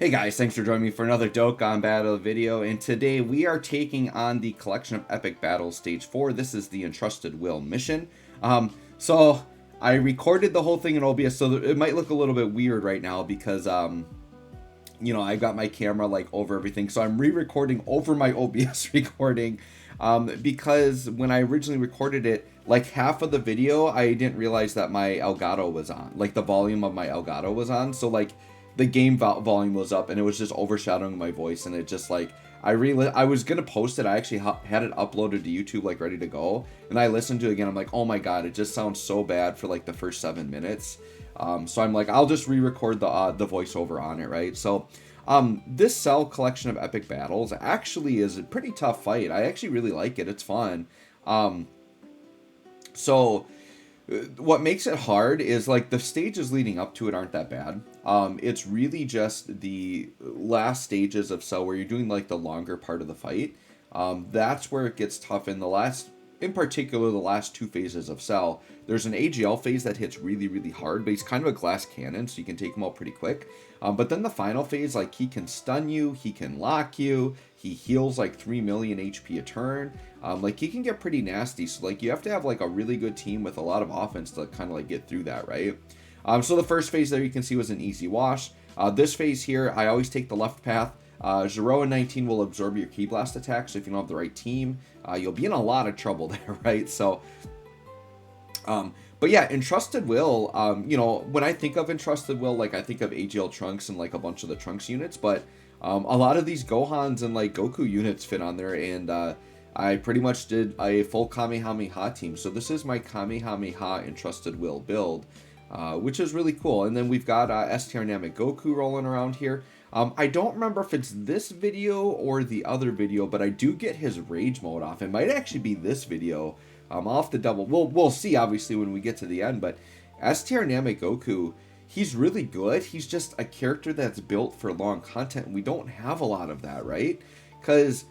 Hey guys, thanks for joining me for another Dokkan Battle video, and today we are taking on the Collection of Epic Battles Stage 4. This is the Entrusted Will mission. So I recorded the whole thing in OBS, so it might look a little bit weird right now because, I've got my camera like over everything, so I'm re-recording over my OBS recording, because when I originally recorded it, like half of the video, I didn't realize that my Elgato was on, like the volume of my Elgato was on, so like the game volume was up and it was just overshadowing my voice, and it just like I was gonna post it. I actually had it uploaded to YouTube, like ready to go, and I listened to it again. I'm like, oh my god, it just sounds so bad for like the first 7 minutes. So I'm like, I'll just re-record the voiceover on it, right? So this Cell Collection of Epic Battles actually is a pretty tough fight. I actually really like it. It's fun. So what makes it hard is like the stages leading up to it aren't that bad. It's really just the last stages of Cell where you're doing like the longer part of the fight. That's where it gets tough. In particular, the last two phases of Cell. There's an AGL phase that hits really, really hard, but he's kind of a glass cannon, so you can take him out pretty quick. But then the final phase, like he can stun you, he can lock you, he heals like 3 million HP a turn. Like he can get pretty nasty, so like you have to have like a really good team with a lot of offense to kind of like get through that, right? So the first phase there you can see was an easy wash. This phase here, I always take the left path. Zero and 19 will absorb your Ki Blast attack, so if you don't have the right team, you'll be in a lot of trouble there, right? So, but yeah, Entrusted Will, when I think of Entrusted Will, like I think of AGL Trunks and like a bunch of the Trunks units, but a lot of these Gohans and like Goku units fit on there, and I pretty much did a full Kamehameha team. So this is my Kamehameha Entrusted Will build, which is really cool. And then we've got STR Namek Goku rolling around here. I don't remember if it's this video or the other video, but I do get his rage mode off. It might actually be this video. I'll have to double. We'll see obviously when we get to the end. But STR Namek Goku, he's really good. He's just a character that's built for long content, and we don't have a lot of that, right? Because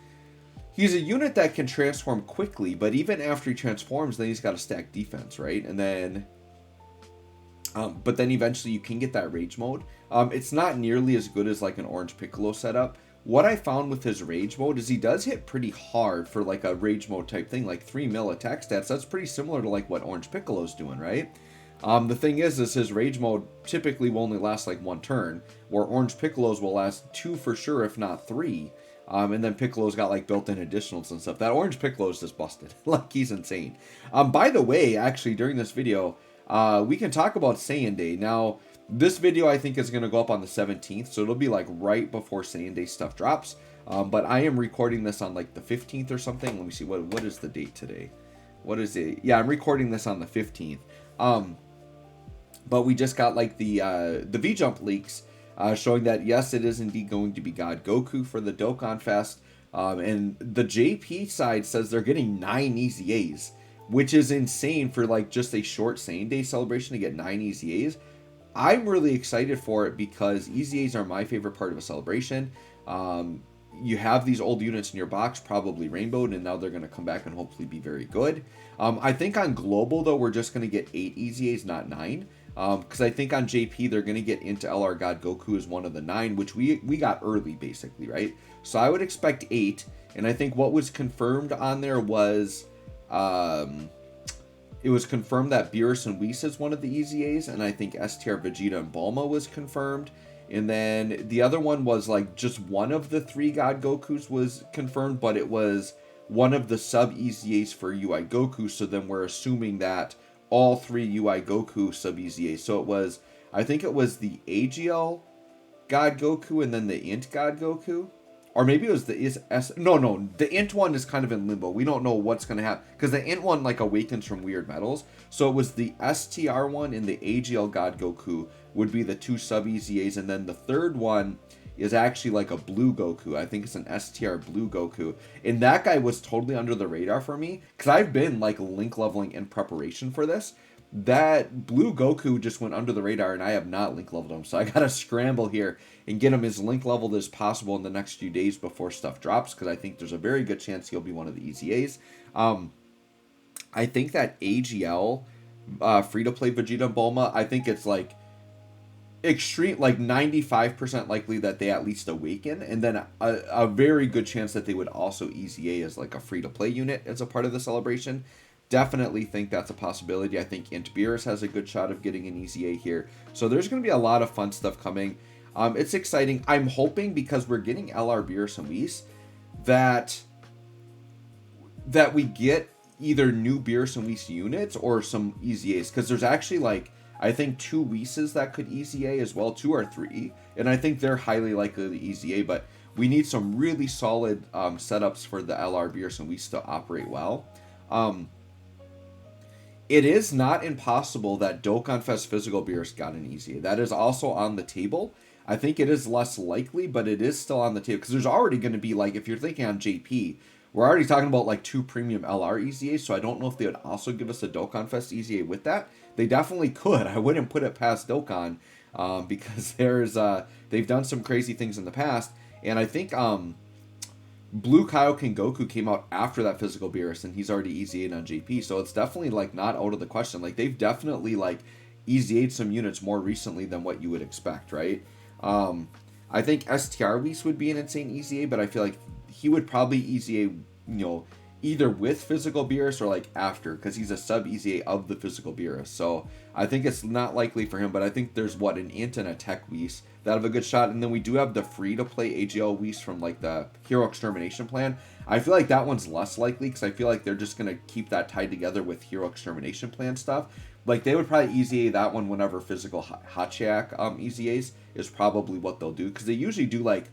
he's a unit that can transform quickly, but even after he transforms, then he's got to stack defense, right? And then but then eventually you can get that rage mode. It's not nearly as good as like an Orange Piccolo setup. What I found with his rage mode is he does hit pretty hard for like a rage mode type thing, like 3 mil attack stats. That's pretty similar to like what Orange Piccolo's doing, right? The thing is his rage mode typically will only last like 1 turn, where Orange Piccolo's will last 2 for sure, if not 3. And then Piccolo's got like built-in additionals and stuff. That Orange Piccolo's just busted. Like he's insane. By the way, actually during this video, we can talk about Saiyan Day. Now, this video I think is going to go up on the 17th, so it'll be like right before Saiyan Day stuff drops. But I am recording this on like the 15th or something. Let me see, what is the date today? What is it? Yeah, I'm recording this on the 15th. But we just got like the V-Jump leaks showing that yes, it is indeed going to be God Goku for the Dokkan Fest. And the JP side says they're getting 9 Easy A's, which is insane for like just a short Saiyan Day celebration to get 9 Easy A's. I'm really excited for it because Easy A's are my favorite part of a celebration. You have these old units in your box, probably rainbowed, and now they're going to come back and hopefully be very good. I think on Global, though, we're just going to get 8 Easy A's, not 9. Because I think on JP, they're going to get into LR God Goku as one of the 9, which we got early, basically, right? So I would expect 8, and I think what was confirmed on there was... it was confirmed that Beerus and Whis is one of the Easy A's, and I think STR Vegeta and Bulma was confirmed. And then the other one was like just one of the 3 God Gokus was confirmed, but it was one of the sub Easy A's for UI Goku, so then we're assuming that all 3 UI Goku sub Easy A's. So it was, I think it was the AGL God Goku and then the Int God Goku. Or maybe it was the no, the Int one is kind of in limbo. We don't know what's going to happen, because the Int one like awakens from weird metals. So it was the STR one and the AGL God Goku would be the 2 sub EZAs, and then the third one is actually like a blue Goku. I think it's an STR blue Goku, and that guy was totally under the radar for me because I've been like link leveling in preparation for this. That blue Goku just went under the radar, and I have not link leveled him, so I gotta scramble here and get him as link leveled as possible in the next few days before stuff drops, because I think there's a very good chance he'll be one of the EZAs. I think that AGL free to play Vegeta and Bulma, I think it's like extreme, like 95% likely that they at least awaken, and then a very good chance that they would also EZA as like a free to play unit as a part of the celebration. Definitely think that's a possibility. I think Int Beerus has a good shot of getting an EZA here. So there's going to be a lot of fun stuff coming. It's exciting. I'm hoping, because we're getting LR Beerus and Whis, that we get either new Beerus and Whis units or some EZAs, because there's actually like, I think 2 Whis that could EZA as well, 2 or 3, and I think they're highly likely to EZA, but we need some really solid setups for the LR Beerus and Whis to operate well. It is not impossible that Dokkan Fest Physical Beerus got an EZA. That is also on the table. I think it is less likely, but it is still on the table, because there's already going to be, like, if you're thinking on JP, we're already talking about like 2 premium LR EZAs, so I don't know if they would also give us a Dokkan Fest EZA with that. They definitely could. I wouldn't put it past Dokkan, because they've done some crazy things in the past, and I think Blue Kaioken Goku came out after that Physical Beerus, and he's already EZA'd on JP, so it's definitely like not out of the question. Like, they've definitely like EZA'd some units more recently than what you would expect, right? I think STR Whis would be an insane EZA, but I feel like he would probably EZA, either with Physical Beerus or like after, because he's a sub EZA of the Physical Beerus. So I think it's not likely for him, but I think there's an Int and a Tech Whis that have a good shot, and then we do have the free to play AGL Whis from like the Hero Extermination Plan. I feel like that one's less likely, because I feel like they're just gonna keep that tied together with Hero Extermination Plan stuff. Like, they would probably EZA that one whenever physical Hachiak EZAs is probably what they'll do, because they usually do like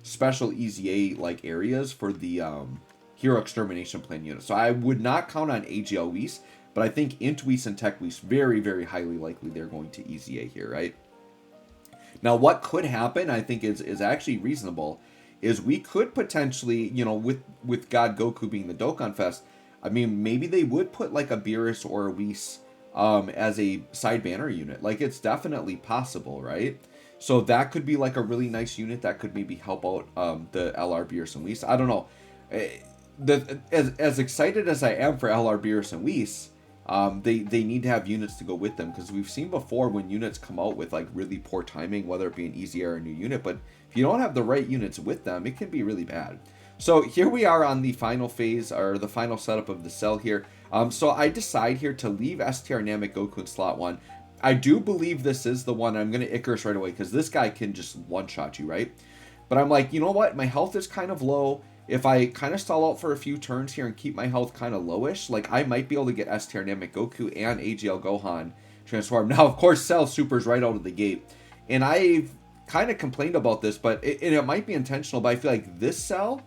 special EZA like areas for the Hero Extermination Plan unit. So I would not count on AGL Whis, but I think Int Whis and Tech Whis, very, very highly likely they're going to EZA here, right? Now, what could happen, I think is actually reasonable, is we could potentially, with God Goku being the Dokkan Fest, I mean, maybe they would put like a Beerus or a Whis as a side banner unit. Like, it's definitely possible, right? So that could be like a really nice unit that could maybe help out the LR Beerus and Whis. I don't know. As excited as I am for LR Beerus and Whis, they need to have units to go with them, because we've seen before when units come out with like really poor timing, whether it be an EZA or a new unit, but if you don't have the right units with them, it can be really bad. So here we are on the final phase, or the final setup of the cell here. So I decide here to leave STR Namek Goku in slot 1. I do believe this is the one. I'm going to Icarus right away, because this guy can just one-shot you, right? But I'm like, you know what? My health is kind of low. If I kind of stall out for a few turns here and keep my health kind of lowish, like, I might be able to get STR Namek Goku and AGL Gohan transform. Now, of course, Cell supers right out of the gate. And I've kind of complained about this, but it might be intentional, but I feel like this Cell,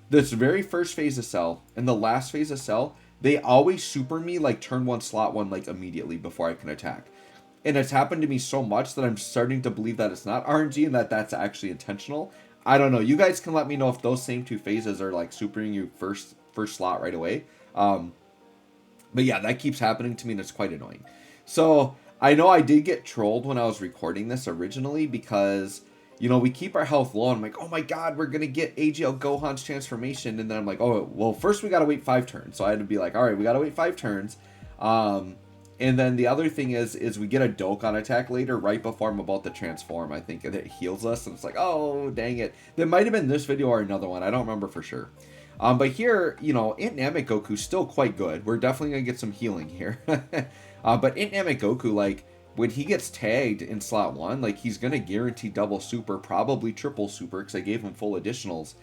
this very first phase of Cell and the last phase of Cell, they always super me like turn 1, slot 1, like immediately before I can attack. And it's happened to me so much that I'm starting to believe that it's not RNG and that that's actually intentional. I don't know. You guys can let me know if those same 2 phases are like supering you first slot right away. But yeah, that keeps happening to me, and it's quite annoying. So I know I did get trolled when I was recording this originally, because we keep our health low, and I'm like, oh my god, we're going to get AGL Gohan's transformation. And then I'm like, oh, well, first we got to wait 5 turns. So I had to be like, all right, we got to wait 5 turns. And then the other thing is we get a Dokkan attack later, right before I'm about to transform, I think, and it heals us. And it's like, oh, dang it. That might have been this video or another one. I don't remember for sure. But here, Int Namek Goku's still quite good. We're definitely going to get some healing here. But Int Namek Goku, like, when he gets tagged in slot 1, like, he's going to guarantee double super, probably triple super, because I gave him full additionals.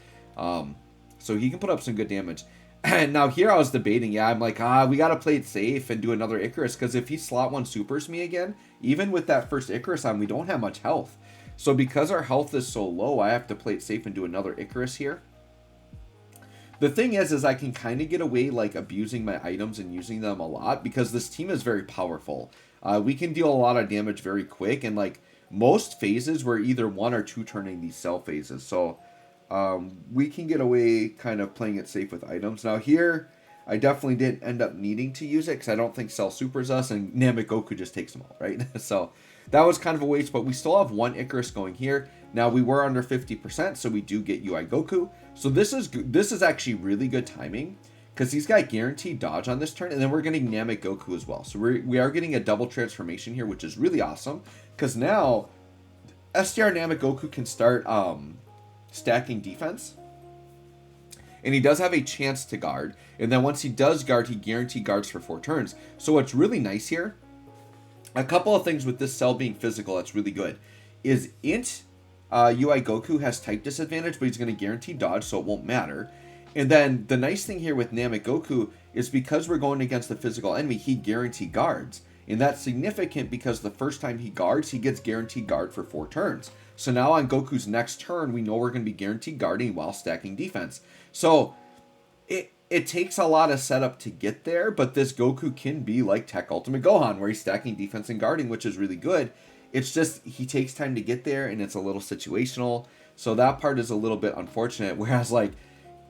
So he can put up some good damage. And now here I was debating, I'm like, we got to play it safe and do another Icarus, because if he slot 1 supers me again, even with that first Icarus on, we don't have much health. So because our health is so low, I have to play it safe and do another Icarus here. The thing is I can kind of get away like abusing my items and using them a lot, because this team is very powerful. We can deal a lot of damage very quick, and like most phases we're either 1 or 2 turning these cell phases. So we can get away kind of playing it safe with items. Now here, I definitely didn't end up needing to use it, because I don't think Cell supers us, and Namek Goku just takes them all, right? So that was kind of a waste, but we still have 1 Icarus going here. Now we were under 50%, so we do get UI Goku. So this is actually really good timing, because he's got guaranteed dodge on this turn, and then we're getting Namek Goku as well. So we are getting a double transformation here, which is really awesome, because now STR Namek Goku can start stacking defense. And he does have a chance to guard. And then once he does guard, he guaranteed guards for 4 turns. So what's really nice here, a couple of things with this cell being physical that's really good, is Int UI Goku has type disadvantage, but he's going to guarantee dodge, so it won't matter. And then the nice thing here with Namek Goku is because we're going against the physical enemy, he guarantee guards. And that's significant because the first time he guards, he gets guaranteed guard for 4 turns. So now on Goku's next turn, we know we're going to be guaranteed guarding while stacking defense. So it takes a lot of setup to get there, but this Goku can be like Tech Ultimate Gohan, where he's stacking defense and guarding, which is really good. It's just he takes time to get there, and it's a little situational. So that part is a little bit unfortunate. Whereas like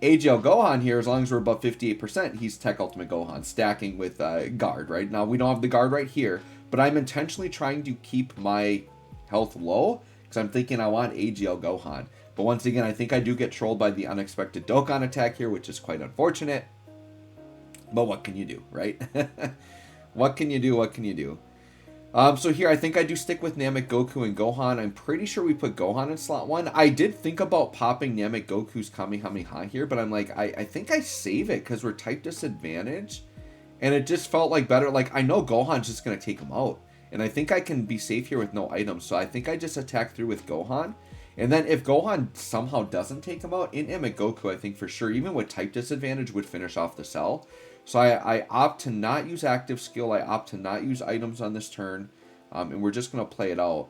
AGL Gohan here, as long as we're above 58%, he's Tech Ultimate Gohan, stacking with guard, right? Now, we don't have the guard right here, but I'm intentionally trying to keep my health low, because I'm thinking I want AGL Gohan. But once again, I think I do get trolled by the unexpected Dokkan attack here, which is quite unfortunate. But what can you do, right? What can you do? What can you do? So here, I think I do stick with Namek Goku and Gohan. I'm pretty sure we put Gohan in slot 1. I did think about popping Namek Goku's Kamehameha here, but I'm like, I think I save it because we're type disadvantage. And it just felt like better. Like, I know Gohan's just going to take him out. And I think I can be safe here with no items. So I think I just attack through with Gohan. And then if Gohan somehow doesn't take him out, in Namek Goku, I think for sure, even with type disadvantage, would finish off the cell. So I opt to not use active skill. I opt to not use items on this turn. And we're just going to play it out.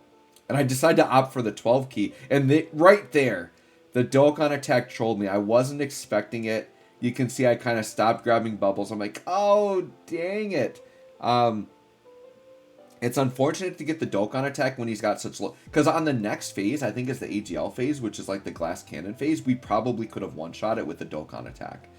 And I decide to opt for the 12 key. And right there, the Dokkan attack trolled me. I wasn't expecting it. You can see I kind of stopped grabbing bubbles. I'm like, oh, dang it. It's unfortunate to get the Dokkan attack when he's got such low... Because on the next phase, I think it's the AGL phase, which is like the glass cannon phase, we probably could have one-shot it with the Dokkan attack.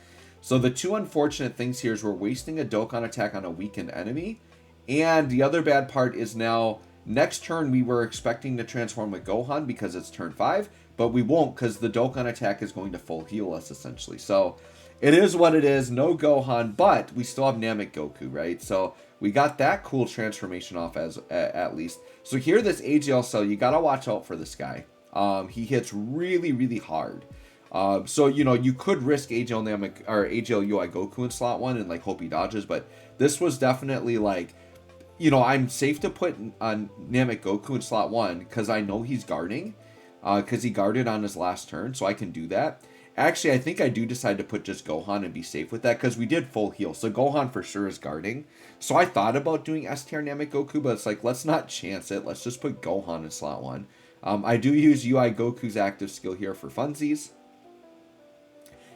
So the two unfortunate things here is we're wasting a Dokkan attack on a weakened enemy. And the other bad part is now, next turn we were expecting to transform with Gohan because it's turn 5, but we won't because the Dokkan attack is going to full heal us essentially. So it is what it is, no Gohan, but we still have Namek Goku, right? So we got that cool transformation off as at least. So here, this AGL cell, you got to watch out for this guy. He hits really, really hard. So, you know, you could risk AGL Namek or AGL UI Goku in slot 1 and like hope he dodges, but this was definitely like, you know, I'm safe to put on Namek Goku in slot 1 because I know he's guarding, because he guarded on his last turn, so I can do that. Actually, I think I do decide to put just Gohan and be safe with that because we did full heal. So Gohan for sure is guarding. So I thought about doing STR Namek Goku, but it's like, let's not chance it. Let's just put Gohan in slot 1. I do use UI Goku's active skill here for funsies.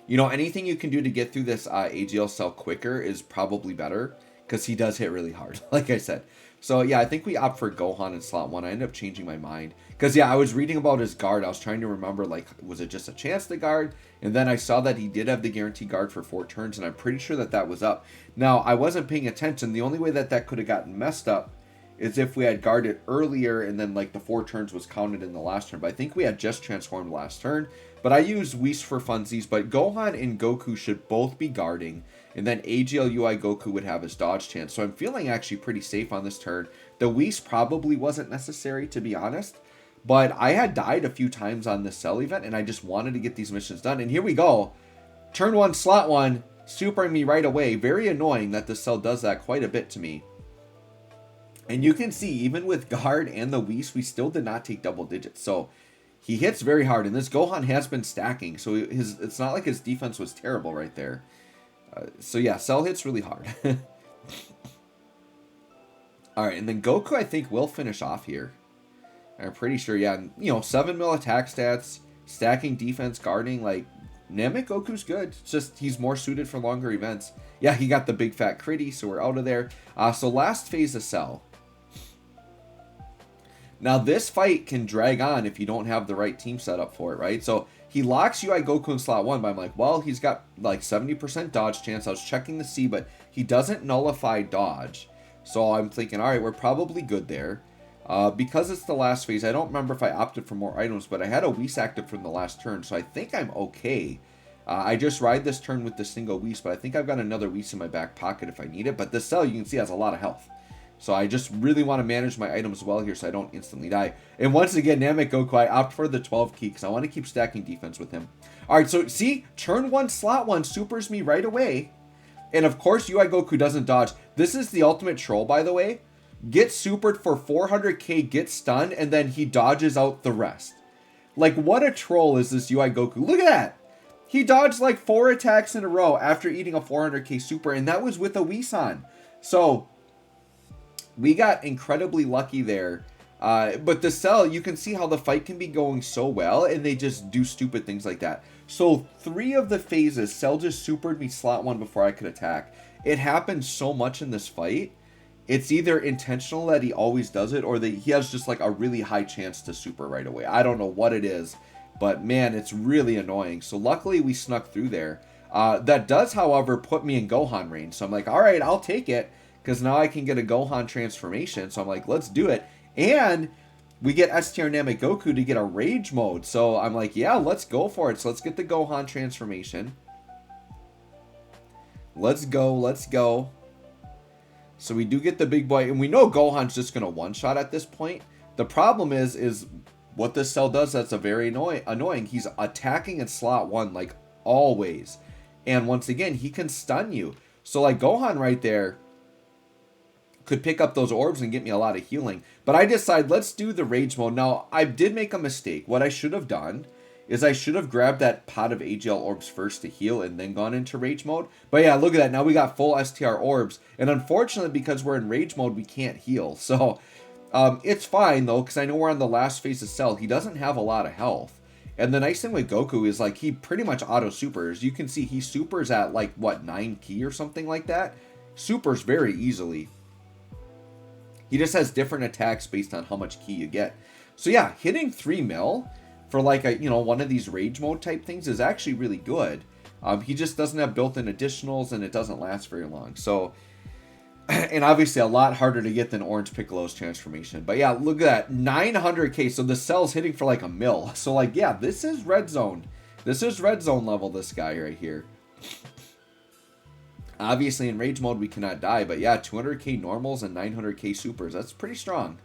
You know, anything you can do to get through this AGL cell quicker is probably better because he does hit really hard, like I said. So yeah, I think we opt for Gohan in slot 1. I ended up changing my mind. Because yeah, I was reading about his guard. I was trying to remember, like, was it just a chance to guard? And then I saw that he did have the guaranteed guard for 4 turns, and I'm pretty sure that that was up. Now, I wasn't paying attention. The only way that that could have gotten messed up is if we had guarded earlier and then, like, the 4 turns was counted in the last turn. But I think we had just transformed last turn. But I used Whis for funsies. But Gohan and Goku should both be guarding. And then AGL UI Goku would have his dodge chance. So I'm feeling actually pretty safe on this turn. The Whis probably wasn't necessary, to be honest. But I had died a few times on this cell event, and I just wanted to get these missions done. And here we go. Turn 1, slot 1, supering me right away. Very annoying that this cell does that quite a bit to me. And you can see, even with guard and the Whis, we still did not take double digits. So he hits very hard, and this Gohan has been stacking. So it's not like his defense was terrible right there. So yeah, cell hits really hard. Alright, and then Goku, I think, will finish off here. I'm pretty sure, yeah. You know, 7 mil attack stats, stacking defense, guarding, like, Namek Goku's good. It's just, he's more suited for longer events. Yeah, he got the big fat critty, so we're out of there. So last phase of cell. Now, this fight can drag on if you don't have the right team set up for it, right? So he locks UI Goku in slot 1, but I'm like, well, he's got like 70% dodge chance. I was checking to see, but he doesn't nullify dodge. So I'm thinking, all right, we're probably good there. Because it's the last phase, I don't remember if I opted for more items, but I had a Whis active from the last turn, so I think I'm okay. I just ride this turn with the single Whis, but I think I've got another Whis in my back pocket if I need it. But this cell, you can see, has a lot of health. So I just really want to manage my items well here so I don't instantly die. And once again, Namek Goku, I opt for the 12 key because I want to keep stacking defense with him. Alright, so see, turn 1, slot 1 supers me right away. And of course, UI Goku doesn't dodge. This is the ultimate troll, by the way. Get supered for 400k, get stunned, and then he dodges out the rest. Like, what a troll is this UI Goku. Look at that. He dodged like 4 attacks in a row after eating a 400k super, and that was with a Wii-san. So, we got incredibly lucky there. But the Cell, you can see how the fight can be going so well, and they just do stupid things like that. So 3 of the phases, Cell just supered me slot 1 before I could attack. It happens so much in this fight. It's either intentional that he always does it, or that he has just like a really high chance to super right away. I don't know what it is, but man, it's really annoying. So luckily we snuck through there. That does, however, put me in Gohan range. So I'm like, all right, I'll take it, because now I can get a Gohan transformation. So I'm like, let's do it. And we get STR Namek Goku to get a rage mode. So I'm like, yeah, let's go for it. So let's get the Gohan transformation. Let's go, let's go. So we do get the big boy, and we know Gohan's just going to one-shot at this point. The problem is what this Cell does that's a very annoying. He's attacking in slot 1, like, always. And once again, he can stun you. So, like, Gohan right there could pick up those orbs and get me a lot of healing. But I decide, let's do the rage mode. Now, I did make a mistake. What I should have done is I should have grabbed that pot of AGL orbs first to heal and then gone into rage mode. But yeah, look at that. Now we got full STR orbs. And unfortunately, because we're in rage mode, we can't heal. So it's fine, though, because I know we're on the last phase of Cell. He doesn't have a lot of health. And the nice thing with Goku is, like, he pretty much auto-supers. You can see he supers at, like, what, 9 ki or something like that? Supers very easily. He just has different attacks based on how much ki you get. So yeah, hitting 3 mil for like a, you know, one of these rage mode type things is actually really good. He just doesn't have built-in additionals, and it doesn't last very long. So, and obviously a lot harder to get than Orange Piccolo's transformation. But yeah, look at that, 900k. So the Cell's hitting for like a mil. So like, yeah, this is red zone. This is red zone level, this guy right here. Obviously in rage mode we cannot die, but yeah, 200k normals and 900k supers. That's pretty strong.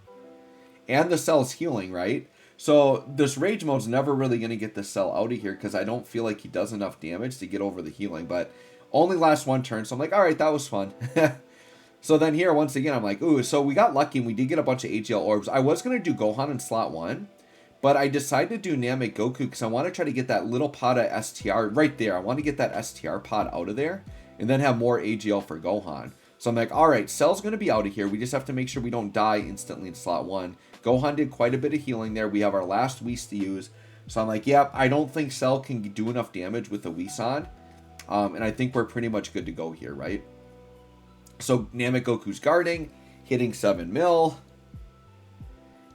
And the Cell's healing, right? So this rage mode's never really going to get the Cell out of here, because I don't feel like he does enough damage to get over the healing. But only lasts 1 turn, so I'm like, alright, that was fun. So then here, once again, I'm like, ooh, so we got lucky and we did get a bunch of AGL orbs. I was going to do Gohan in slot 1, but I decided to do Namek Goku because I want to try to get that little pot of STR right there. I want to get that STR pot out of there and then have more AGL for Gohan. So I'm like, alright, Cell's going to be out of here. We just have to make sure we don't die instantly in slot 1. Gohan did quite a bit of healing there. We have our last Whis to use. So I'm like, yeah, I don't think Cell can do enough damage with the Whis-san. And I think we're pretty much good to go here, right? So Namek Goku's guarding, hitting 7 mil.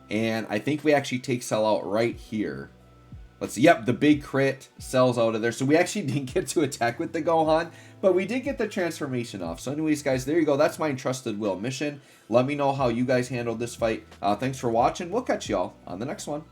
And I think we actually take Cell out right here. Let's see. Yep, the big crit. Cell's out of there. So we actually didn't get to attack with the Gohan, but we did get the transformation off. So anyways, guys, there you go. That's my Entrusted Will mission. Let me know how you guys handled this fight. Thanks for watching. We'll catch y'all on the next one.